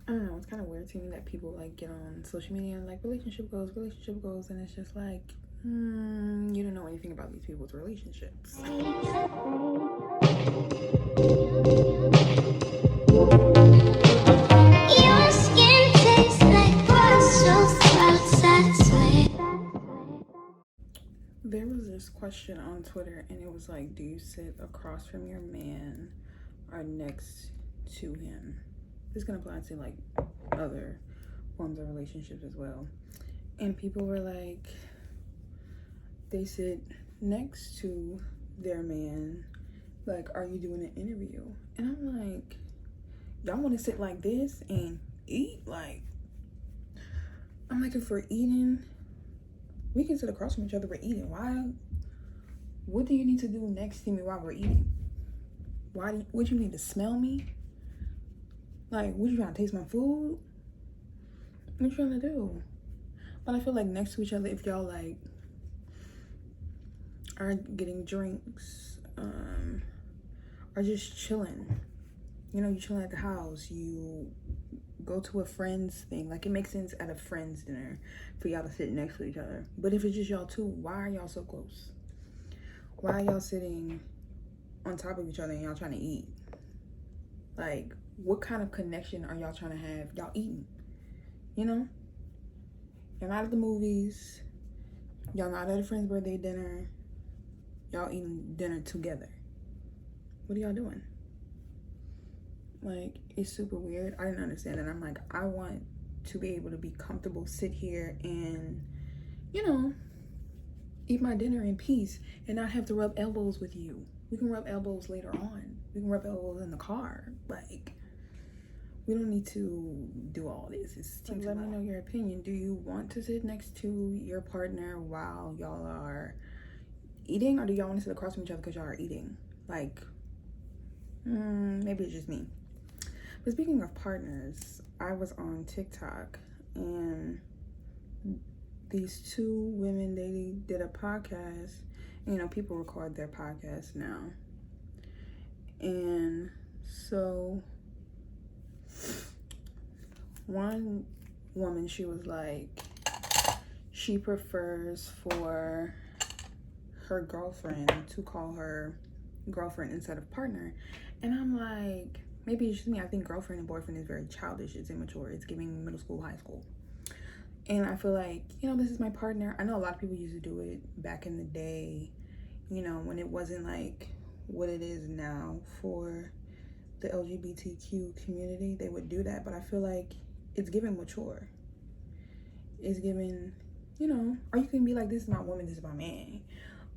I don't know, it's kind of weird to me that people like get on social media and like relationship goals, and it's just like, you don't know anything about these people's relationships. Your skin tastes like Brussels sprouts, that's sweet. There was this question on Twitter and it was like, do you sit across from your man or next to him? This can apply to like other forms of relationships as well. And people were like, they sit next to their man. Like, are you doing an interview? And I'm like, y'all want to sit like this and eat? Like, I'm like, if we're eating, we can sit across from each other. We're eating. Why? What do you need to do next to me while we're eating? Would you need to smell me? Like, would you trying to taste my food? What you trying to do? But I feel like next to each other, if y'all like are getting drinks, or just chilling, you know, you chilling at the house, you go to a friend's thing, like it makes sense at a friend's dinner for y'all to sit next to each other. But if it's just y'all two, why are y'all so close? Why are y'all sitting on top of each other and y'all trying to eat? Like, what kind of connection are y'all trying to have? Y'all eating, you know? Y'all not at the movies. Y'all not at a friend's birthday dinner. Y'all eating dinner together. What are y'all doing? Like, it's super weird. I didn't understand it. I'm like, I want to be able to be comfortable, sit here and, you know, eat my dinner in peace and not have to rub elbows with you. We can rub elbows later on. We can rub elbows in the car. Like, we don't need to do all this. It's like, let me know your opinion. Do you want to sit next to your partner while y'all are eating, or do y'all want to sit across from each other because y'all are eating? Like, maybe it's just me. But speaking of partners, I was on TikTok and these two women, they did a podcast. You know, people record their podcasts now. And so one woman, she was like, she prefers for her girlfriend to call her girlfriend instead of partner. And I'm like, maybe it's just me. I think girlfriend and boyfriend is very childish. It's immature. It's giving middle school, high school. And I feel like, you know, this is my partner. I know a lot of people used to do it back in the day, you know, when it wasn't like what it is now for the LGBTQ community. They would do that, but I feel like it's giving mature. It's giving, you know, or you can be like, this is my woman, this is my man.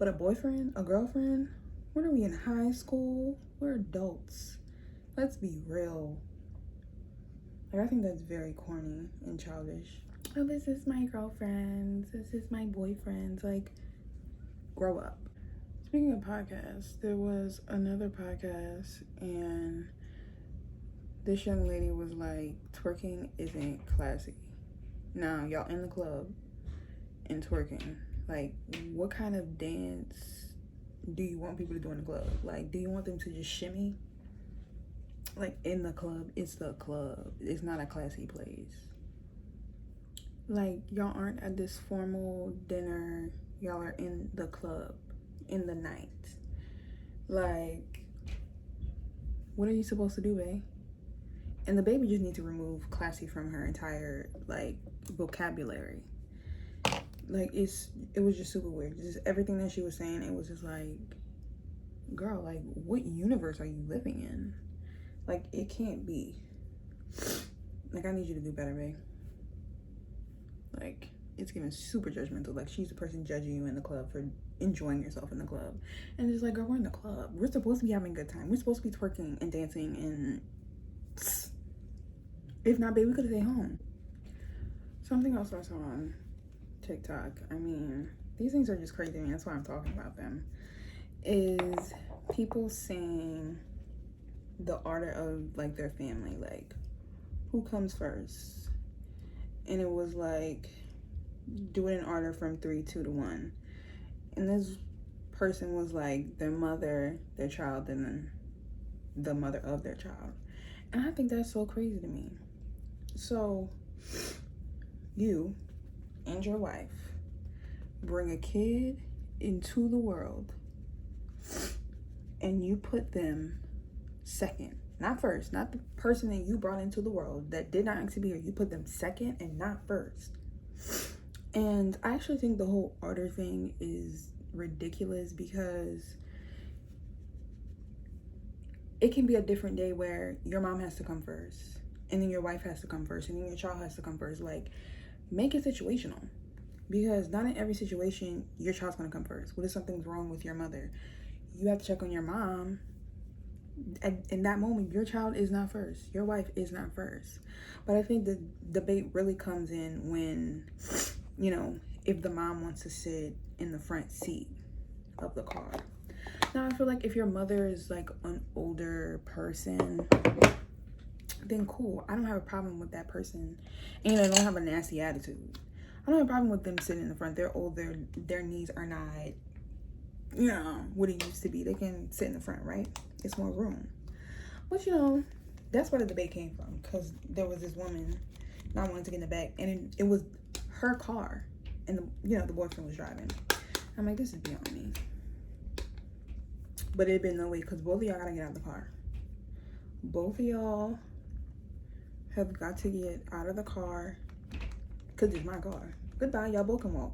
But a boyfriend, a girlfriend, when are we in high school? We're adults. Let's be real. Like, I think that's very corny and childish. Oh, this is my girlfriend. This is my boyfriend. Like, grow up. Speaking of podcasts, there was another podcast and this young lady was like, twerking isn't classy. Now, y'all in the club and twerking. Like, what kind of dance do you want people to do in the club? Like, do you want them to just shimmy? Like, in the club, it's the club. It's not a classy place. Like, y'all aren't at this formal dinner. Y'all are in the club, in the night. Like, what are you supposed to do, babe? And the baby just needs to remove classy from her entire, like, vocabulary. Like, it was just super weird. Just everything that she was saying, it was just like, girl, like, what universe are you living in? Like, it can't be. Like, I need you to do better, babe. Like, it's giving super judgmental. Like, she's the person judging you in the club for enjoying yourself in the club. And it's like, girl, we're in the club. We're supposed to be having a good time. We're supposed to be twerking and dancing and... If not, babe, we could stay home. Something else I saw on TikTok, I mean, these things are just crazy to me. That's why I'm talking about them. Is people saying the order of, like, their family. Like, who comes first? And it was like, do it in order from 3, 2 to 1. And this person was like, their mother, their child, and then the mother of their child. And I think that's so crazy to me. Like, why do you think that is? Like, I think it's So you and your wife bring a kid into the world and you put them second, not first, not the person that you brought into the world that did not actually be here. You put them second and not first. And I actually think the whole order thing is ridiculous, because it can be a different day where your mom has to come first, and then your wife has to come first, and then your child has to come first. Like, make it situational, because not in every situation your child's gonna come first. What if something's wrong with your mother? You have to check on your mom. In that moment, your child is not first. Your wife is not first. But I think the debate really comes in when, you know, if the mom wants to sit in the front seat of the car. Now, I feel like if your mother is like an older person, then cool. I don't have a problem with that person. And, you know, they don't have a nasty attitude. I don't have a problem with them sitting in the front. They're older. Their knees are not, you know, what it used to be. They can sit in the front, right? It's more room. But, you know, that's where the debate came from, because there was this woman not wanting to get in the back, and it was her car, and the boyfriend was driving. I'm like, this is beyond me. But it'd been no way, because both of y'all gotta get out of the car. Both of y'all have got to get out of the car, because it's my car. Goodbye, y'all both can walk.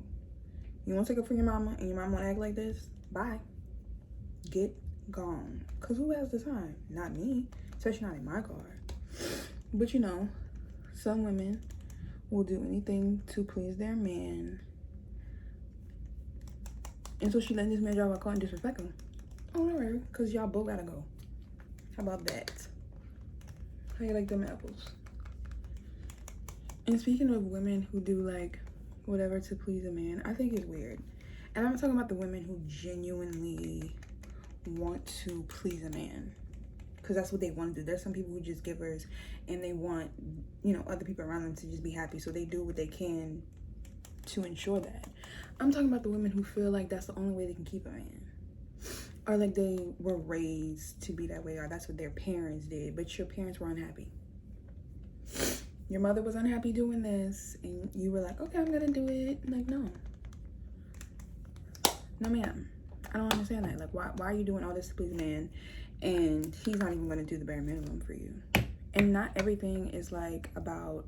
You want to take it for your mama, and your mama want to act like this? Bye. Get gone. Because who has the time? Not me. Especially not in my car. But, you know, some women will do anything to please their man. And so she letting this man drive a car and disrespect him. Oh, no worry, because y'all both gotta go. How about that? How you like them apples? And speaking of women who do like whatever to please a man, I think it's weird. And I'm talking about the women who genuinely want to please a man, because that's what they want to do. There's some people who just givers, and they want, you know, other people around them to just be happy, so they do what they can to ensure that. I'm talking about the women who feel like that's the only way they can keep a man, or like they were raised to be that way, or that's what their parents did, but your parents were unhappy. Your mother was unhappy doing this, and you were like, okay, I'm gonna do it. Like, no, ma'am. I don't understand that. Like, why are you doing all this to please a man, and he's not even gonna do the bare minimum for you? And not everything is like about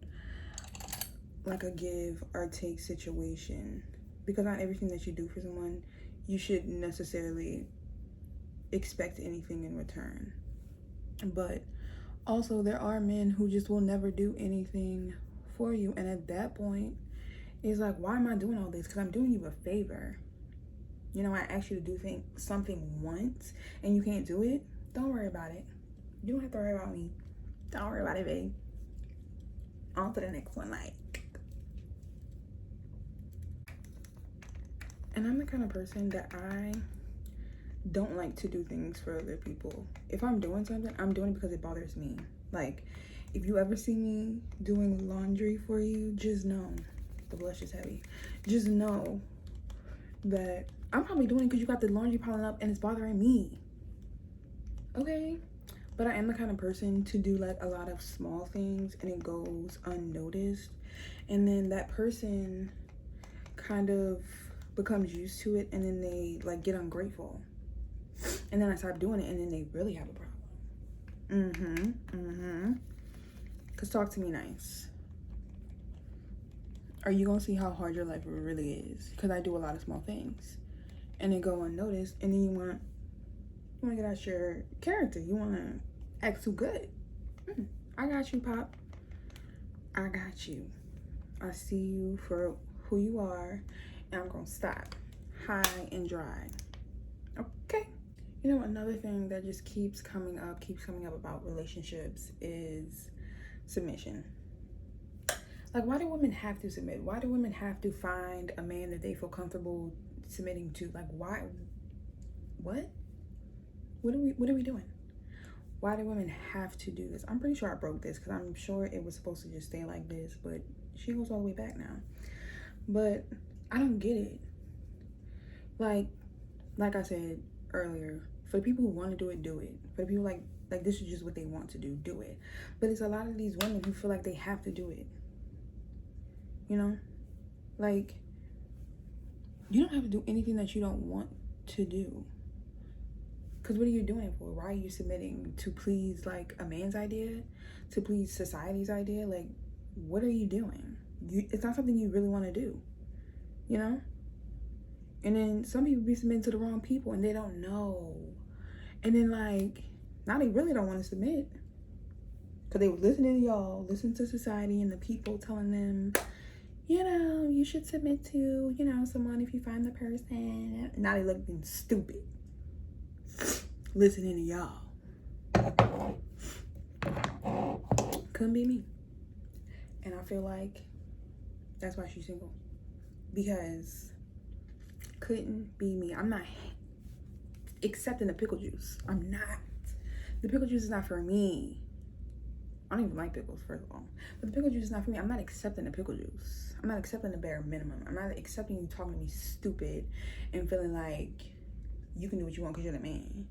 like a give or take situation, because not everything that you do for someone, you should necessarily expect anything in return. But also, there are men who just will never do anything for you, and at that point, it's like, why am I doing all this? Because I'm doing you a favor. You know, I asked you to do something once, and you can't do it. Don't worry about it. You don't have to worry about me. Don't worry about it, babe. On to the next one, like. And I'm the kind of person that I don't like to do things for other people. If I'm doing something, I'm doing it because it bothers me. Like, if you ever see me doing laundry for you, just know, the blush is heavy. Just know that I'm probably doing it because you got the laundry piling up and it's bothering me. Okay? But I am the kind of person to do like a lot of small things and it goes unnoticed. And then that person kind of becomes used to it, and then they like get ungrateful. And then I start doing it, and then they really have a problem. Because talk to me nice. Are you going to see how hard your life really is? Because I do a lot of small things. And they go unnoticed, and then you want to get out your character. You want to act too good. I got you, Pop. I got you. I see you for who you are, and I'm going to stop high and dry. Okay. You know, another thing that just keeps coming up about relationships is submission. Like, why do women have to submit? Why do women have to find a man that they feel comfortable submitting to? Like, why? What are we doing? Why do women have to do this? I'm pretty sure I broke this, because I'm sure it was supposed to just stay like this, but she goes all the way back now. But I don't get it. Like I said earlier, for the people who want to do it, do it. For the people like Like, this is just what they want to do it. But it's a lot of these women who feel like they have to do it. You know? Like, you don't have to do anything that you don't want to do. Because what are you doing it for? Why are you submitting? To please, like, a man's idea? To please society's idea? Like, what are you doing? It's not something you really want to do. You know? And then some people be submitting to the wrong people and they don't know. And then, like, now they really don't want to submit. Because they were listening to y'all, listening to society and the people telling them, you know, you should submit to, you know, someone if you find the person. Now they looking stupid. Listening to y'all. Couldn't be me. And I feel like that's why she's single. Because couldn't be me. I'm not accepting the pickle juice. I'm not. The pickle juice is not for me. I don't even like pickles, first of all. But the pickle juice is not for me. I'm not accepting the pickle juice. I'm not accepting the bare minimum. I'm not accepting you talking to me stupid and feeling like you can do what you want because you're the man.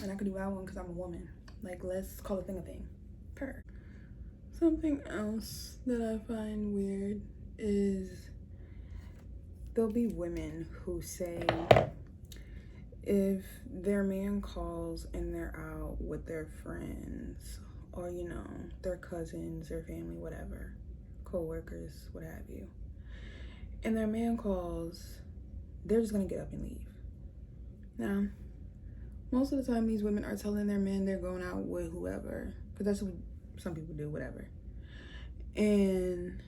And I can do what I want because I'm a woman. Like, let's call a thing a thing. Per. Something else that I find weird is there'll be women who say if their man calls and they're out with their friends or, you know, their cousins, their family, whatever, co-workers, what have you, and their man calls, they're just gonna get up and leave. Now, most of the time these women are telling their men they're going out with whoever, because that's what some people do, whatever. And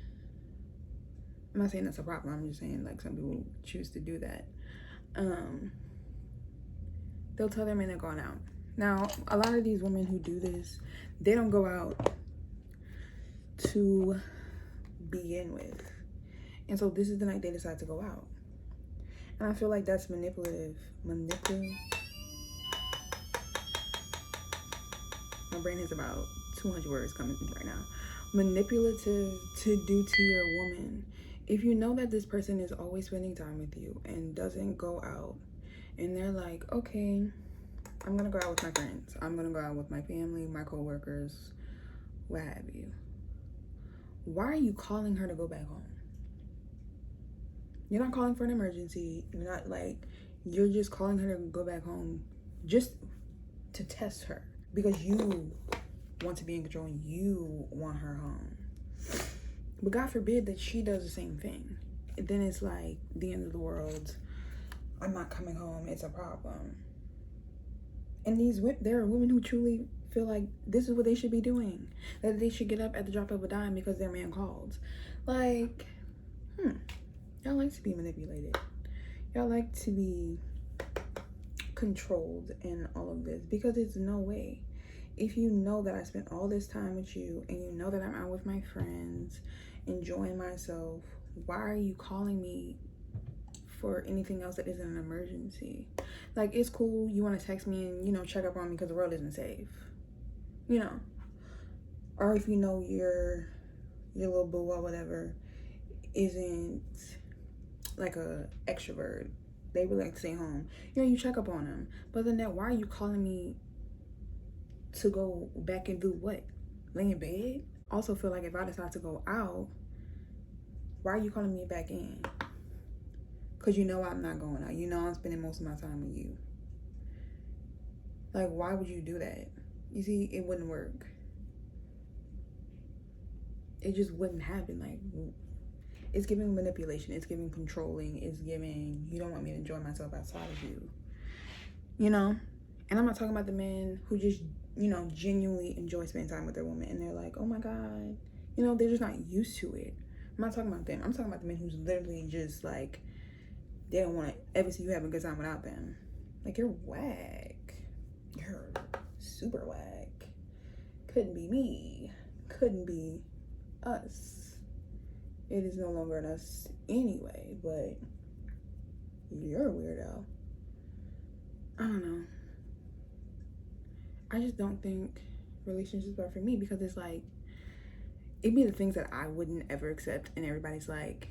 I'm not saying that's a problem, I'm just saying, like, some people choose to do that. They'll tell their men they're going out. Now, a lot of these women who do this, they don't go out to begin with. And so this is the night they decide to go out. And I feel like that's manipulative. My brain has about 200 words coming right now. Manipulative to do to your woman. If you know that this person is always spending time with you and doesn't go out, and they're like, okay, I'm gonna go out with my friends. I'm gonna go out with my family, my co-workers, what have you. Why are you calling her to go back home? You're not calling for an emergency. You're not like, you're just calling her to go back home just to test her because you want to be in control and you want her home. But God forbid that she does the same thing. Then it's like the end of the world. I'm not coming home. It's a problem. And there are women who truly feel like this is what they should be doing. That they should get up at the drop of a dime because their man called. Like, y'all like to be manipulated. Y'all like to be controlled in all of this because it's no way. If you know that I spent all this time with you and you know that I'm out with my friends, enjoying myself, why are you calling me for anything else that isn't an emergency? Like, it's cool, you want to text me and, you know, check up on me because the world isn't safe, you know. Or if you know your little boo or whatever isn't like a extrovert, they would like to stay home, you know, you check up on them. But then why are you calling me to go back and do what? Lay in bed? Also feel like if I decide to go out, why are you calling me back in? Because you know I'm not going out. You know I'm spending most of my time with you. Like, why would you do that? You see, it wouldn't work. It just wouldn't happen. Like, it's giving manipulation. It's giving controlling. It's giving, you don't want me to enjoy myself outside of you. You know? And I'm not talking about the men who just, you know, genuinely enjoy spending time with their woman. And they're like, oh my God. You know, they're just not used to it. I'm not talking about them. I'm talking about the men who's literally just like, they don't want to ever see you having a good time without them. Like, you're whack. You're super whack. Couldn't be me. Couldn't be us. It is no longer an us anyway, but you're a weirdo. I don't know. I just don't think relationships are for me because it's like, it'd be the things that I wouldn't ever accept, and everybody's like,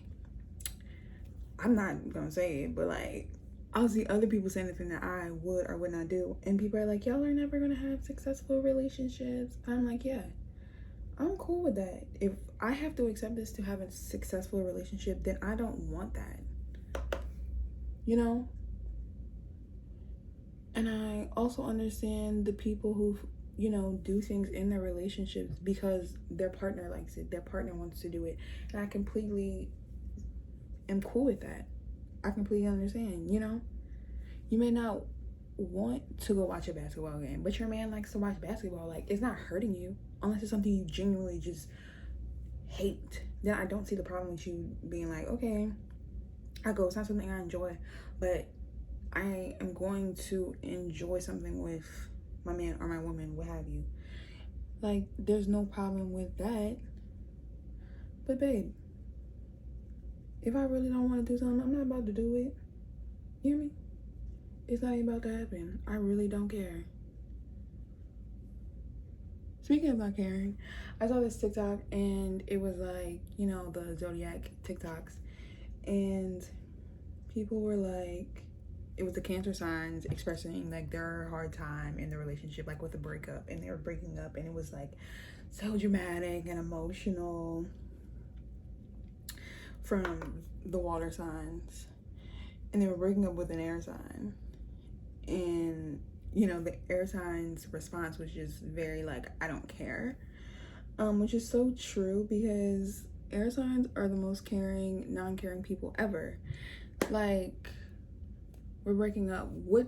I'm not gonna say it, but like, I'll see other people saying the thing that I would or would not do, and people are like, y'all are never gonna have successful relationships. I'm like, yeah, I'm cool with that. If I have to accept this to have a successful relationship, then I don't want that, you know? And I also understand the people who, you know, do things in their relationships because their partner likes it, their partner wants to do it, and I completely am cool with that. I completely understand, you know? You may not want to go watch a basketball game, but your man likes to watch basketball. Like, it's not hurting you unless it's something you genuinely just hate. Then I don't see the problem with you being like, okay, I go, it's not something I enjoy, but I am going to enjoy something with my man or my woman, what have you. Like, there's no problem with that. But babe, if I really don't want to do something, I'm not about to do it. You hear me? It's not even about to happen. I really don't care. Speaking of not caring, I saw this TikTok and it was like, you know, the zodiac TikToks, and people were like, it was the Cancer signs expressing like their hard time in the relationship, like with a breakup, and they were breaking up, and it was like so dramatic and emotional. From the water signs, and they were breaking up with an air sign, and you know, the air sign's response was just very like, I don't care, which is so true because air signs are the most caring, non-caring people ever. Like, we're breaking up. What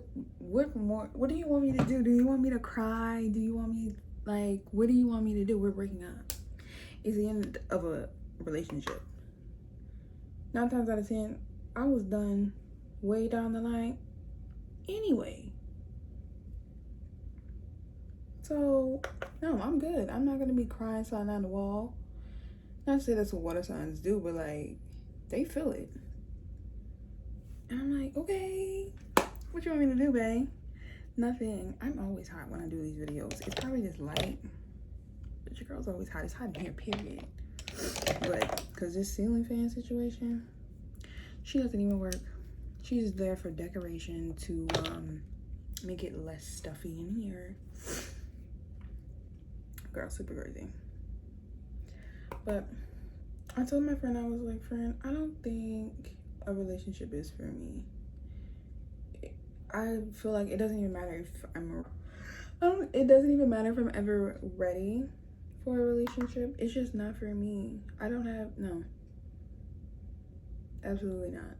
more? What do you want me to do? Do you want me to cry? Do you want me, like, what do you want me to do? We're breaking up. It's the end of a relationship. 9 times out of 10, I was done way down the line anyway. So, no, I'm good. I'm not gonna be crying, sliding down the wall. Not to say that's what water signs do, but like, they feel it. And I'm like, okay, what you want me to do, babe? Nothing. I'm always hot when I do these videos. It's probably this light, but your girl's always hot. It's hot in here, period. But because this ceiling fan situation, she doesn't even work. She's there for decoration to make it less stuffy in here. Girl, super crazy. But I told my friend, I was like, friend, I don't think a relationship is for me. I feel like it doesn't even matter if it doesn't even matter if I'm ever ready for a relationship. It's just not for me. I don't have, no, absolutely not.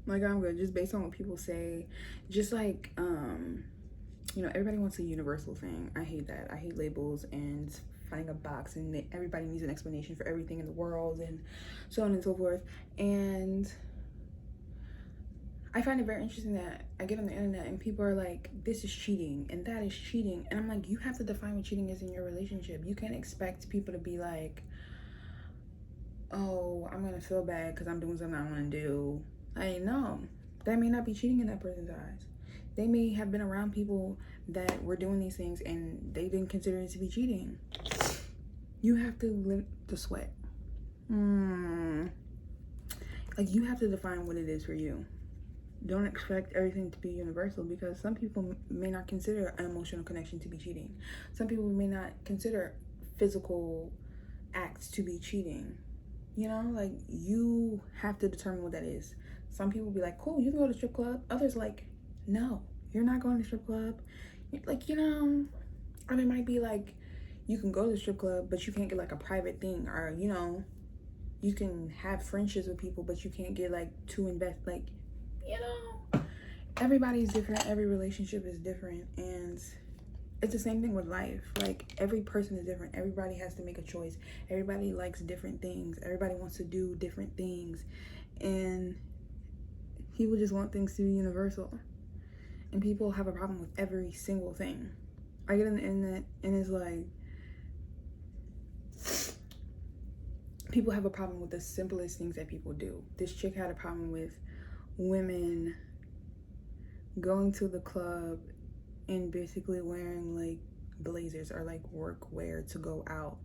Like, I'm good just based on what people say. Just like, you know, everybody wants a universal thing. I hate that. I hate labels and finding a box, and everybody needs an explanation for everything in the world and so on and so forth. And I find it very interesting that I get on the internet and people are like, this is cheating and that is cheating, and I'm like, you have to define what cheating is in your relationship. You can't expect people to be like, oh, I'm gonna feel bad because I'm doing something I want to do. Like, no, that may not be cheating in that person's eyes. They may have been around people that were doing these things and they didn't consider it to be cheating. You have to live the sweat. Like, you have to define what it is for you. Don't expect everything to be universal, because some people may not consider an emotional connection to be cheating. Some people may not consider physical acts to be cheating. You know, like, you have to determine what that is. Some people be like, cool, you can go to strip club. Others like, no, you're not going to strip club. Like, you know, and it might be like, you can go to the strip club, but you can't get like a private thing, or, you know, you can have friendships with people, but you can't get like to invest, like, you know, everybody's different. Every relationship is different, and it's the same thing with life. Like, every person is different. Everybody has to make a choice. Everybody likes different things. Everybody wants to do different things, and people just want things to be universal, and people have a problem with every single thing. I get on the internet and it's like, people have a problem with the simplest things that people do. This chick had a problem with women going to the club and basically wearing like blazers or like work wear to go out.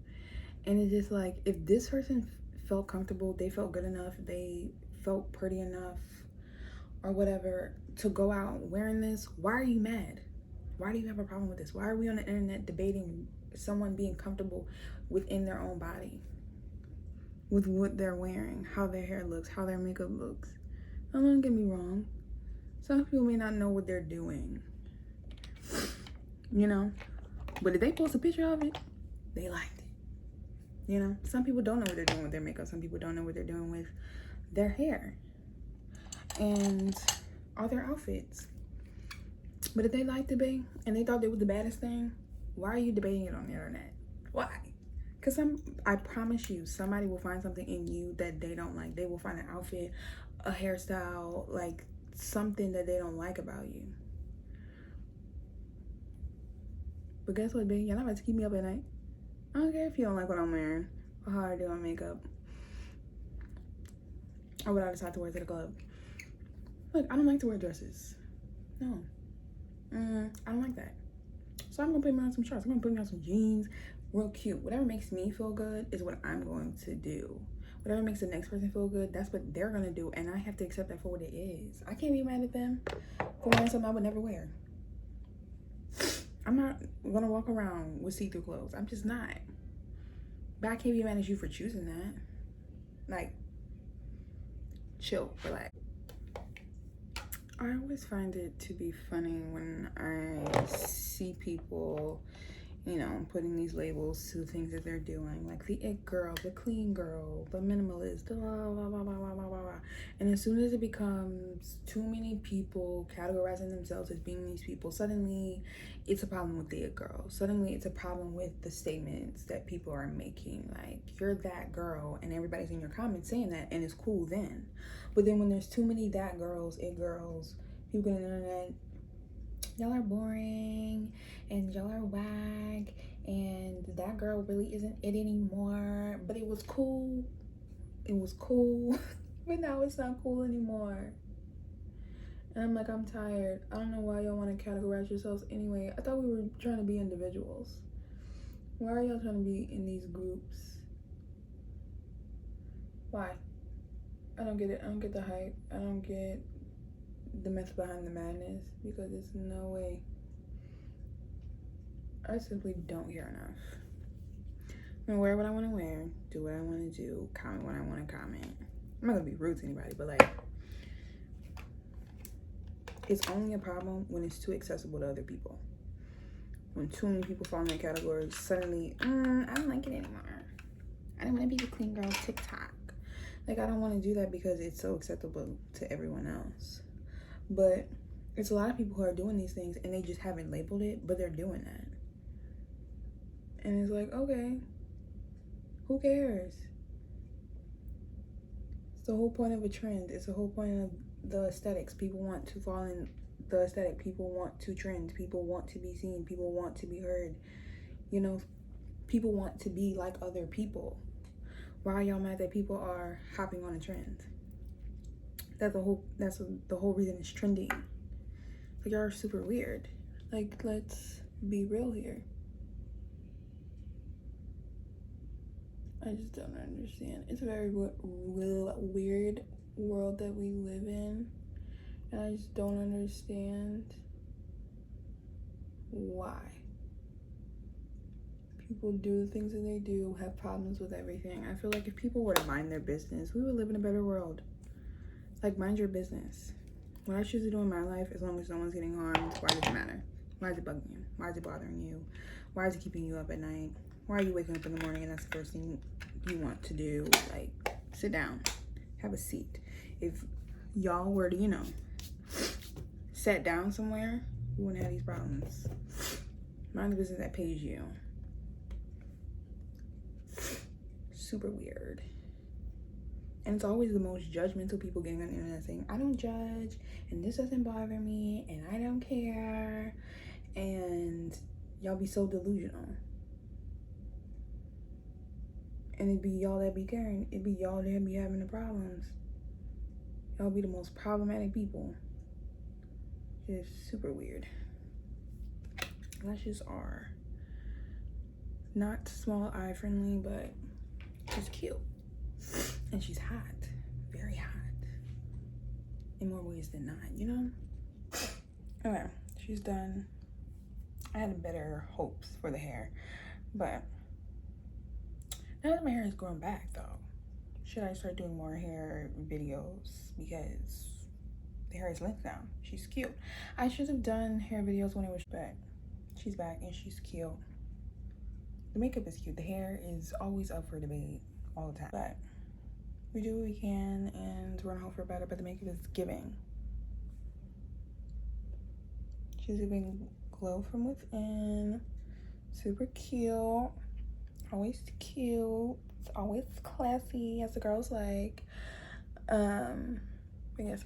And it's just like, if this person felt comfortable, they felt good enough, they felt pretty enough or whatever to go out wearing this, why are you mad? Why do you have a problem with this? Why are we on the internet debating someone being comfortable within their own body, with what they're wearing, how their hair looks, how their makeup looks? Don't get me wrong. Some people may not know what they're doing, you know? But if they post a picture of it, they liked it. You know? Some people don't know what they're doing with their makeup. Some people don't know what they're doing with their hair and all their outfits. But if they liked it, babe, and they thought it was the baddest thing, why are you debating it on the internet? Why? Because I promise you, somebody will find something in you that they don't like. They will find an outfit, a hairstyle, like something that they don't like about you. But guess what, babe? You're not about to keep me up at night. I don't care if you don't like what I'm wearing or how I do my makeup or what I decide to wear to the club. Look, I don't like to wear dresses. No. I don't like that. So I'm gonna put me on some shorts. I'm gonna put me on some jeans, real cute. Whatever makes me feel good is what I'm going to do. Whatever makes the next person feel good, that's what they're gonna do. And I have to accept that for what it is. I can't be mad at them for wearing something I would never wear. I'm not gonna walk around with see-through clothes. I'm just not. But I can't be mad at you for choosing that. Like, chill, relax. I always find it to be funny when I see people, you know, putting these labels to the things that they're doing, like the it girl, the clean girl, the minimalist, the blah, blah, blah, blah, blah, blah, blah. And as soon as it becomes too many people categorizing themselves as being these people, suddenly it's a problem with the it girl. Suddenly it's a problem with the statements that people are making, like, you're that girl, and everybody's in your comments saying that, and it's cool then. But then when there's too many that girls, it girls, people on the internet, y'all are boring and y'all are whack and that girl really isn't it anymore, but it was cool, but now it's not cool anymore. And I'm like, I'm tired. I don't know why y'all want to categorize yourselves anyway. I thought we were trying to be individuals. Why are y'all trying to be in these groups? Why? I don't get it. I don't get the hype. I don't get the method behind the madness, because it's no way. I simply don't care enough. I'm gonna wear what I want to wear, do what I want to do, comment what I want to comment. I'm not gonna be rude to anybody, but like, it's only a problem when it's too accessible to other people. When too many people fall in that category, suddenly, I don't like it anymore. I don't want to be the clean girl TikTok. Like, I don't want to do that because it's so acceptable to everyone else. But it's a lot of people who are doing these things and they just haven't labeled it, but they're doing that. And it's like, okay, who cares? It's the whole point of a trend. It's the whole point of the aesthetics. People want to fall in the aesthetic. People want to trend. People want to be seen. People want to be heard. You know, people want to be like other people. Why are y'all mad that people are hopping on a trend? That's the whole reason it's trending. Like, y'all are super weird. Like, let's be real here. I just don't understand. It's a very weird world that we live in, and I just don't understand why people do the things that they do, have problems with everything. I feel like if people were to mind their business, we would live in a better world. Like, mind your business. What I choose to do in my life, as long as no one's getting harmed, why does it matter? Why is it bugging you? Why is it bothering you? Why is it keeping you up at night? Why are you waking up in the morning and that's the first thing you want to do? Like, sit down, have a seat. If y'all were to, you know, sat down somewhere, we wouldn't have these problems. Mind the business that pays you. Super weird. And it's always the most judgmental people getting on the internet saying, I don't judge, and this doesn't bother me, and I don't care. And y'all be so delusional. And it'd be y'all that be caring. It'd be y'all that be having the problems. Y'all be the most problematic people. Just super weird. Lashes are not small eye friendly, but she's cute. And she's hot. Very hot. in more ways than not, you know? Okay, she's done. I had better hopes for the hair, but now that my hair is growing back though, should I start doing more hair videos? Because the hair is length now. She's cute. I should have done hair videos when it was back. She's back and she's cute. The makeup is cute. The hair is always up for debate all the time. But we do what we can and run home for better, but the makeup is giving. She's giving glow from within. Super cute. Always cute. Always classy, as the girls like. But yes,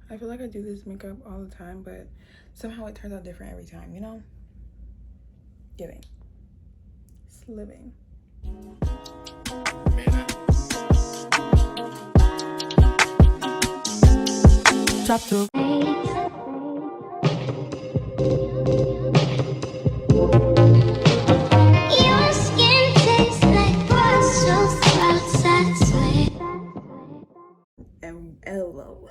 I feel like I do this makeup all the time, but somehow it turns out different every time, you know? Giving. It's living. Drop through. Your skin tastes like Brussels sprouts, I swear. And LOL.